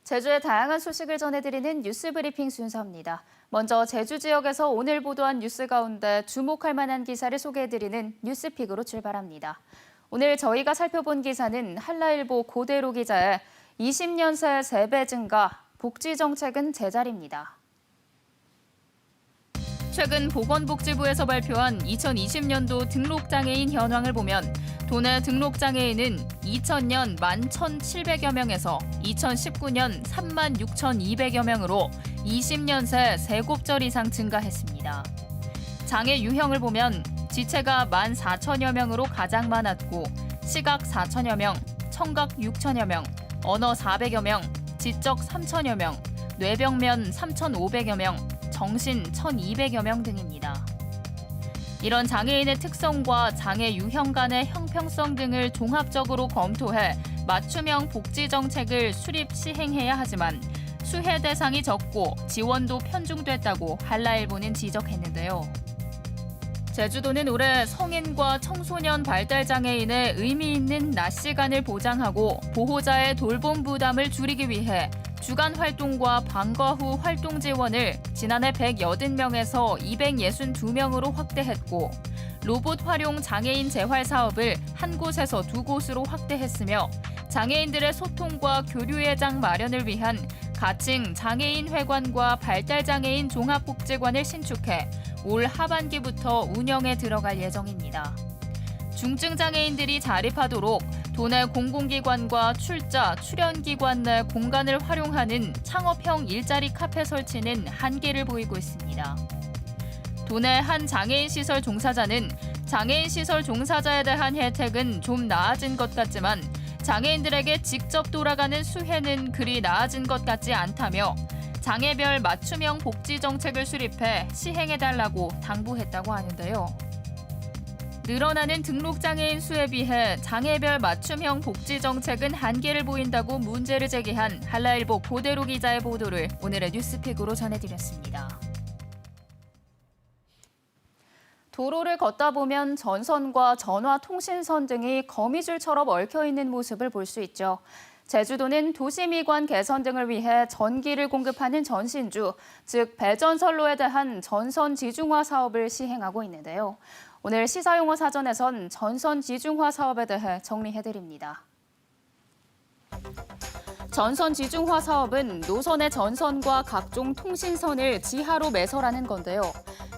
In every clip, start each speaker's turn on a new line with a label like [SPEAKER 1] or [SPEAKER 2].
[SPEAKER 1] 제주의 다양한 소식을 전해드리는 뉴스 브리핑 순서입니다. 먼저 제주 지역에서 오늘 보도한 뉴스 가운데 주목할 만한 기사를 소개해드리는 뉴스픽으로 출발합니다. 오늘 저희가 살펴본 기사는 한라일보 고대로 기자의 20년 새 3배 증가, 복지 정책은 제자리입니다. 최근 보건복지부에서 발표한 2020년도 등록장애인 현황을 보면 도내 등록장애인은 2000년 11,700여 명에서 2019년 36,200여 명으로 20년 새 3곱절 이상 증가했습니다. 장애 유형을 보면 지체가 14,000여 명으로 가장 많았고 시각 4,000여 명, 청각 6,000여 명, 언어 400여 명, 지적 3,000여 명, 뇌병면 3,500여 명, 정신 1,200여 명 등입니다. 이런 장애인의 특성과 장애 유형 간의 형평성 등을 종합적으로 검토해 맞춤형 복지 정책을 수립 시행해야 하지만 수혜 대상이 적고 지원도 편중됐다고 한라일보는 지적했는데요. 제주도는 올해 성인과 청소년 발달장애인의 의미 있는 낮 시간을 보장하고 보호자의 돌봄 부담을 줄이기 위해 주간 활동과 방과 후 활동 지원을 지난해 180명에서 262명으로 확대했고 로봇 활용 장애인 재활 사업을 한 곳에서 2곳으로 확대했으며 장애인들의 소통과 교류의 장 마련을 위한 가칭 장애인 회관과 발달장애인 종합복지관을 신축해 올 하반기부터 운영에 들어갈 예정입니다. 중증장애인들이 자립하도록 도내 공공기관과 출자, 출연기관 내 공간을 활용하는 창업형 일자리 카페 설치는 한계를 보이고 있습니다. 도내 한 장애인 시설 종사자는 장애인 시설 종사자에 대한 혜택은 좀 나아진 것 같지만 장애인들에게 직접 돌아가는 수혜는 그리 나아진 것 같지 않다며 장애별 맞춤형 복지 정책을 수립해 시행해달라고 당부했다고 하는데요. 늘어나는 등록장애인 수에 비해 장애별 맞춤형 복지 정책은 한계를 보인다고 문제를 제기한 한라일보 고대로 기자의 보도를 오늘의 뉴스픽으로 전해드렸습니다. 도로를 걷다 보면 전선과 전화통신선 등이 거미줄처럼 얽혀있는 모습을 볼 수 있죠. 제주도는 도시미관 개선 등을 위해 전기를 공급하는 전신주, 즉 배전선로에 대한 전선 지중화 사업을 시행하고 있는데요. 오늘 시사용어 사전에선 전선 지중화 사업에 대해 정리해드립니다. 전선 지중화 사업은 노선의 전선과 각종 통신선을 지하로 매설하는 건데요.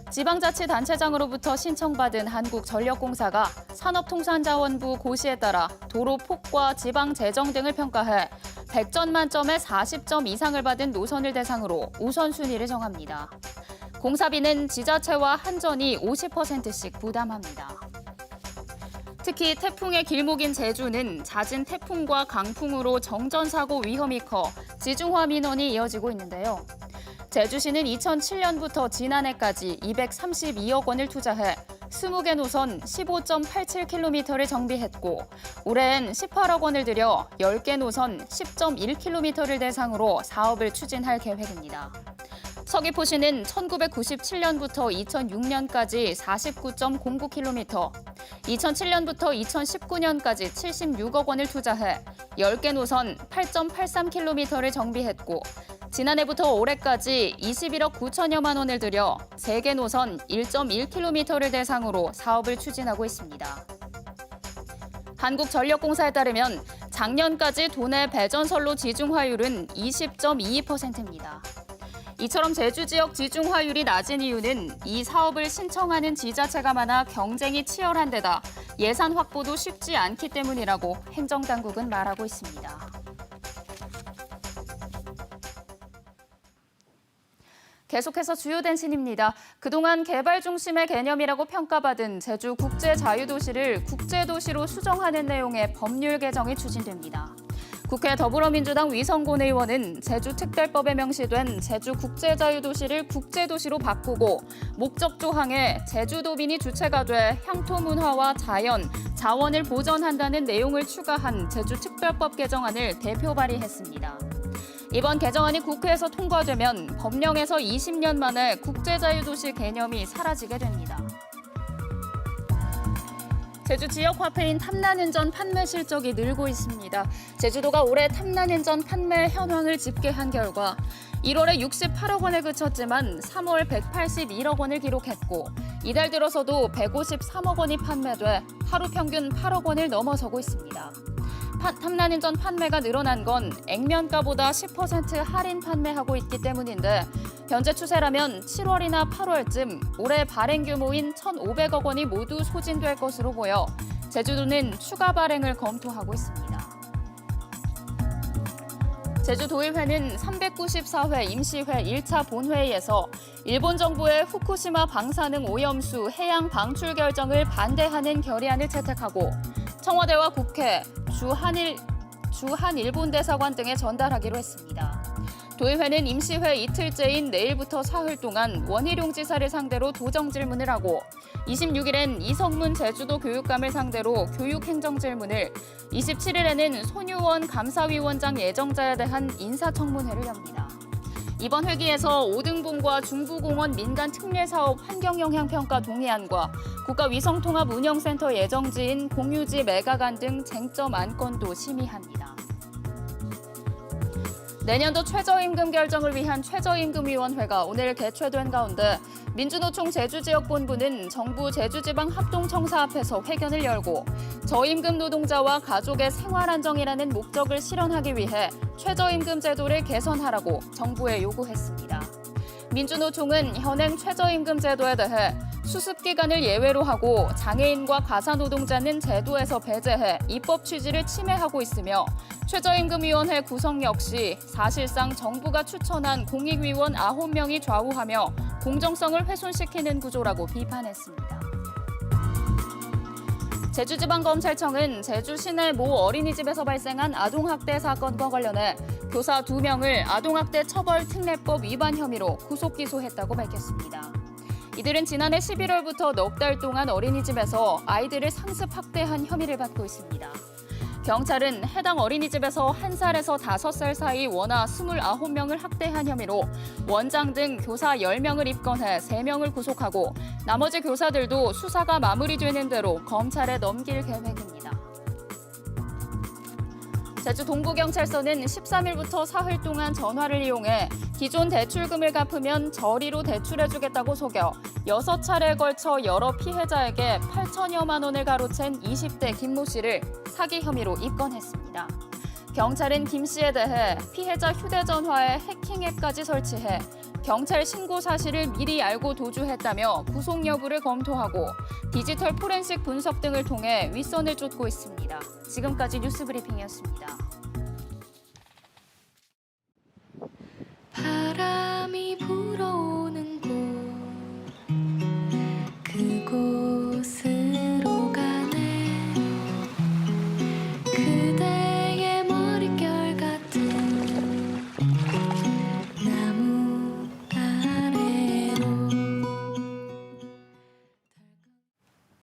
[SPEAKER 1] 지방자치단체장으로부터 신청받은 한국전력공사가 산업통상자원부 고시에 따라 도로 폭과 지방 재정 등을 평가해 100점 만점에 40점 이상을 받은 노선을 대상으로 우선순위를 정합니다. 공사비는 지자체와 한전이 50%씩 부담합니다. 특히 태풍의 길목인 제주는 잦은 태풍과 강풍으로 정전사고 위험이 커 지중화 민원이 이어지고 있는데요. 제주시는 2007년부터 지난해까지 232억 원을 투자해 20개 노선 15.87km를 정비했고 올해엔 18억 원을 들여 10개 노선 10.1km를 대상으로 사업을 추진할 계획입니다. 서귀포시는 1997년부터 2006년까지 49.09km, 2007년부터 2019년까지 76억 원을 투자해 10개 노선 8.83km를 정비했고 지난해부터 올해까지 21억 9천여만 원을 들여 3개 노선 1.1km를 대상으로 사업을 추진하고 있습니다. 한국전력공사에 따르면 작년까지 도내 배전선로 지중화율은 20.22%입니다. 이처럼 제주 지역 지중화율이 낮은 이유는 이 사업을 신청하는 지자체가 많아 경쟁이 치열한 데다 예산 확보도 쉽지 않기 때문이라고 행정당국은 말하고 있습니다. 계속해서 주요 댄신입니다. 그동안 개발 중심의 개념이라고 평가받은 제주 국제자유도시를 국제도시로 수정하는 내용의 법률 개정이 추진됩니다. 국회 더불어민주당 위성곤 의원은 제주특별법에 명시된 제주국제자유도시를 국제도시로 바꾸고 목적 조항에 제주도민이 주체가 돼 향토 문화와 자연, 자원을 보전한다는 내용을 추가한 제주특별법 개정안을 대표 발의했습니다. 이번 개정안이 국회에서 통과되면 법령에서 20년 만에 국제자유도시 개념이 사라지게 됩니다.
[SPEAKER 2] 제주 지역 화폐인 탐란은전 판매 실적이 늘고 있습니다. 제주도가 올해 탐란은전 판매 현황을 집계한 결과 1월에 68억 원에 그쳤지만 3월 181억 원을 기록했고 이달 들어서도 153억 원이 판매돼 하루 평균 8억 원을 넘어서고 있습니다. 탐란은전 판매가 늘어난 건 액면가보다 10% 할인 판매하고 있기 때문인데 현재 추세라면 7월이나 8월쯤 올해 발행 규모인 1,500억 원이 모두 소진될 것으로 보여 제주도는 추가 발행을 검토하고 있습니다. 제주도의회는 394회 임시회 1차 본회의에서 일본 정부의 후쿠시마 방사능 오염수 해양 방출 결정을 반대하는 결의안을 채택하고 청와대와 국회, 주한일본 대사관 등에 전달하기로 했습니다. 도의회는 임시회 이틀째인 내일부터 사흘 동안 원희룡 지사를 상대로 도정 질문을 하고 26일엔 이성문 제주도 교육감을 상대로 교육행정 질문을, 27일에는 손유원 감사위원장 예정자에 대한 인사청문회를 엽니다. 이번 회기에서 오등봉과 중부공원 민간특례사업 환경영향평가 동의안과 국가위성통합운영센터 예정지인 공유지 매각안 등 쟁점 안건도 심의합니다. 내년도 최저임금 결정을 위한 최저임금위원회가 오늘 개최된 가운데 민주노총 제주지역본부는 정부 제주지방합동청사 앞에서 회견을 열고 저임금 노동자와 가족의 생활안정이라는 목적을 실현하기 위해 최저임금 제도를 개선하라고 정부에 요구했습니다. 민주노총은 현행 최저임금 제도에 대해 수습기간을 예외로 하고 장애인과 가사노동자는 제도에서 배제해 입법 취지를 침해하고 있으며 최저임금위원회 구성 역시 사실상 정부가 추천한 공익위원 9명이 좌우하며 공정성을 훼손시키는 구조라고 비판했습니다. 제주지방검찰청은 제주 시내 모 어린이집에서 발생한 아동학대 사건과 관련해 교사 2명을 아동학대 처벌특례법 위반 혐의로 구속 기소했다고 밝혔습니다. 이들은 지난해 11월부터 넉 달 동안 어린이집에서 아이들을 상습학대한 혐의를 받고 있습니다. 경찰은 해당 어린이집에서 1살에서 5살 사이 원아 29명을 학대한 혐의로 원장 등 교사 10명을 입건해 3명을 구속하고 나머지 교사들도 수사가 마무리되는 대로 검찰에 넘길 계획입니다. 제주 동부경찰서는 13일부터 사흘 동안 전화를 이용해 기존 대출금을 갚으면 저리로 대출해주겠다고 속여 6차례에 걸쳐 여러 피해자에게 8천여만 원을 가로챈 20대 김모 씨를 사기 혐의로 입건했습니다. 경찰은 김 씨에 대해 피해자 휴대전화에 해킹 앱까지 설치해 경찰 신고 사실을 미리 알고 도주했다며 구속 여부를 검토하고 디지털 포렌식 분석 등을 통해 윗선을 쫓고 있습니다. 지금까지 뉴스브리핑이었습니다.